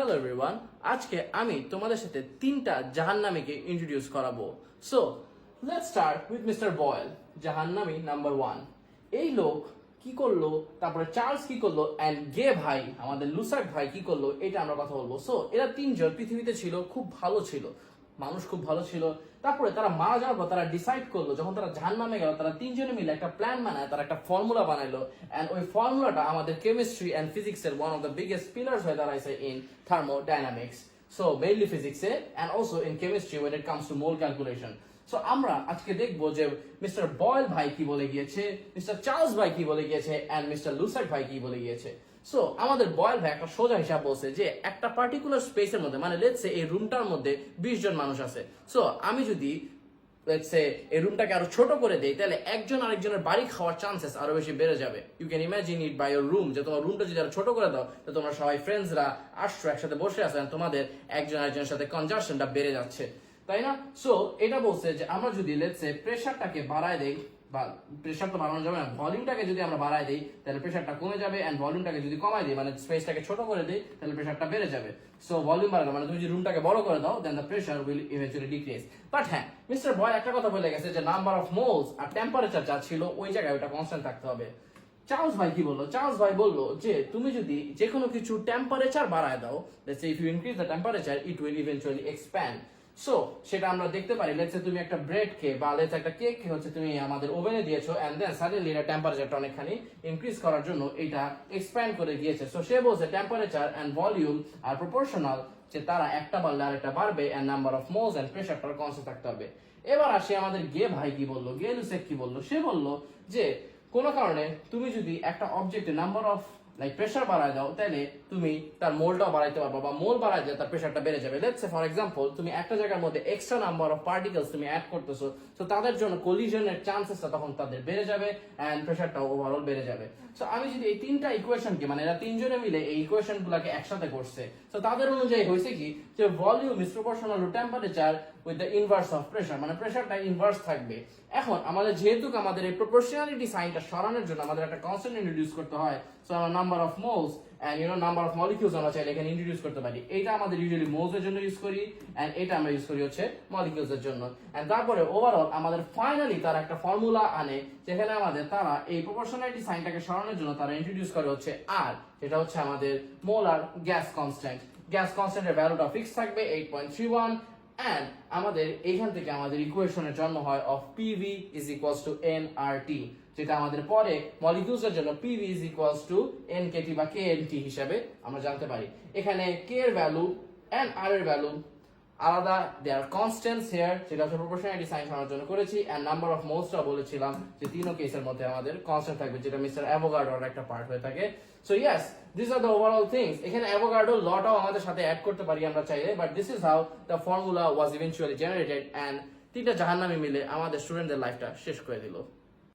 Hello everyone, আজকে আমি তোমাদের সাথে তিনটা জাহান্নামীকে ইন্ট্রোডিউস করাবো। So let's start with mister Boyle, জাহান্নামী নাম্বার 1। এই লোক কি করলো, তারপরে চার্লস কি করলো, এন্ড গে ভাই আমাদের লুসাক ভাই কি করলো, এটা আমরা কথা বলবো। সো এরা তিনজন পৃথিবীতে ছিল, খুব ভালো ছিল, মানুষ খুব ভালো ছিল। তারপরে তারা মারা যাওয়ার পর তারা ডিসাইড করলো, যখন তারা জাহান্নামে গেল, তারা তিনজনে মিলে একটা প্ল্যান বানায়, তারা একটা ফর্মুলা বানাইলো। এন্ড ওই ফর্মুলাটা আমাদের কেমিস্ট্রি এন্ড ফিজিক্সের one of the biggest pillars হয়ে দাঁড়াইছে ইন থার্মোডাইনামিক্স। সো মেইনলি ফিজিক্সে and also in chemistry when it comes to mole calculation. So আমরা আজকে দেখবো যে মিস্টার বয়েল ভাই কি বলে গিয়েছে, মিস্টার চার্লস ভাই কি বলে গিয়েছে, এন্ড মিস্টার লুসাক ভাই কি বলে গিয়েছে। সো আমাদের বয়েল ভাই একটা সোজা হিসাব বলছে যে একটা পার্টিকুলার স্পেসের মধ্যে, মানে লেটস সে এই রুমটার মধ্যে 20 জন মানুষ আছে। সো আমি যদি লেটস সে এই রুমটাকে আরো ছোট করে দেই, তাহলে একজন আরেকজনের বাড়ি খাওয়ার চান্সেস আরো বেশি বেড়ে যাবে। You can imagine it by your room, যে তোমার রুমটা যদি আরো ছোট করে দাও, তো তোমরা সবাই ফ্রেন্ডসরা আসছো, একসাথে বসে আছেন, তোমাদের একজন আরেকজনের সাথে কনজাকশনটা বেড়ে যাচ্ছে, তাই না? সো এটা বলছে যে আমরা যদি লেটস সে প্রেসারটাকে বাড়ায় দেই, বা প্রেসার তো বাড়ানো যাবে না, ভলিউমটাকে যদি আমরা বাড়ায় দিই তাহলে প্রেসারটা কমে যাবে, এন্ড ভলিউমটাকে যদি কমাই দিই, মানে স্পেসটাকে ছোট করে দিই, তাহলে প্রেসারটা বেড়ে যাবে। সো ভলিউম বাড়ানো মানে তুমি যদি রুমটাকে বড় করে দাও, then the pressure will eventually decrease. But হ্যাঁ, মিস্টার বয় একটা কথা বলে গেছে যে নাম্বার অফ মোলস আর টেম্পারেচার যা ছিল ওই জায়গায় ওটা কনস্ট্যান্ট থাকতে হবে। চার্লস ভাই কি বললো? চার্লস ভাই বললো যে তুমি যদি যে কোনো কিছু টেম্পারেচার বাড়ায় দাও, let's say if you increase the temperature it will eventually expand. So সেটা আমরা দেখতে পারি, লেটস সে তুমি একটা ব্রেড কে বা লেটস একটা কেক কে হচ্ছে তুমি আমাদের ওভেনে দিয়েছো, এন্ড দেন সাডেনলি এটা টেম্পারেচারটা অনেকখানি ইনক্রিজ করার জন্য এটা এক্সপ্যান্ড করে দিয়েছে। সো সে বলছে টেম্পারেচার এন্ড ভলিউম আর প্রপোর্শনাল, যে তারা একটা বাড়লে আরেকটা বাড়বে, and number of moles and প্রেসারটা কনস্ট্যান্ট থাকতে হবে। এবার আসি আমাদের গে ভাই কি বললো, গে লুসেক কি বললো। সে বললো যে কোনো কারণে তুমি যদি একটা অবজেক্টে নাম্বার অফ প্রেসার বাড়ায় দাও, তাহলে তুমি তার মোলটাও বাড়াইতে পারবো, বা মোল বাড়ায় দিলে তার প্রেসারটা বেড়ে যাবে। লেটস সে ফর এক্সাম্পল তুমি একটা জায়গার মধ্যে এক্সট্রা নাম্বার অফ পার্টিকেলস তুমি অ্যাড করতেছো, তো তাদের জন্য কলিশনের চান্সেসটা তখন তাদের বেড়ে যাবে, এন্ড প্রেসারটা ওভারঅল বেড়ে যাবে। সো আমি যদি এই তিনটা ইকুয়েশনকে, মানে এরা তিনজনে মিলে এই ইকুয়েশন গুলাকে একসাথে করছে, তো তাদের অনুযায়ী হয়েছে কি যে volume is proportional to temperature with the inverse of pressure, মানে প্রেসারটা ইনভার্স থাকবে। এখন আমাদের যেহেতু আমাদের এই প্রপোর্শনালিটি সাইনটা সরানোর জন্য আমাদের একটা কনস্ট্যান্ট ইন্ট্রোডিউস করতে হয়। সো আমরা number of moles and number of molecules আমরা চাইলে এখানে ইন্ট্রোডিউস করতে পারি। এটা আমাদের ইউজুয়ালি মোলস এর জন্য ইউজ করি, এন্ড এটা আমরা ইউজ করি হচ্ছে মলিকিউলস এর জন্য। এন্ড তারপরে ওভারঅল আমাদের ফাইনালি তারা একটা ফর্মুলা আনে, যেখানে আমাদের তারা এই প্রপোর্শনালিটি সাইনটাকে সরানোর জন্য তারা ইন্ট্রোডিউস করে হচ্ছে আর, যেটা হচ্ছে আমাদের মোলার গ্যাস কনস্ট্যান্ট। গ্যাস কনস্ট্যান্টের ভ্যালুটা ফিক্স থাকবে 8.31, এন্ড আমাদের এইখান থেকে আমাদের ইকুয়েশনের জন্ম হয় of PV is equals to nRT, যেটা আমাদের পরে মলিকিউলস এর জন্য PV is equals to nKT বা kNT হিসাবে আমরা জানতে পারি। এখানে k এর ভ্যালু এন্ড r এর ভ্যালু আলাদা, দে আর কনস্ট্যান্টস হিয়ার, যেটা হচ্ছে প্রপোর্শনালিটি সাইন করার জন্য করেছি। এন্ড নাম্বার অফ মোলসটা বলেছিলাম যে তিনও কেসের মধ্যে আমাদের কনস্ট্যান্ট থাকবে, যেটা মিস্টার অ্যাভোগাড্রোর একটা পার্ট হয়ে থাকে। So yes, this are the overall things. এখানে অ্যাভোগাড্রো লটাও আমাদের সাথে অ্যাড করতে পারি আমরা চাইলে, but this is how the formula was eventually generated, and তিনটা জাহান্নামী মিলে আমাদের স্টুডেন্টদের লাইফটা শেষ করে দিল।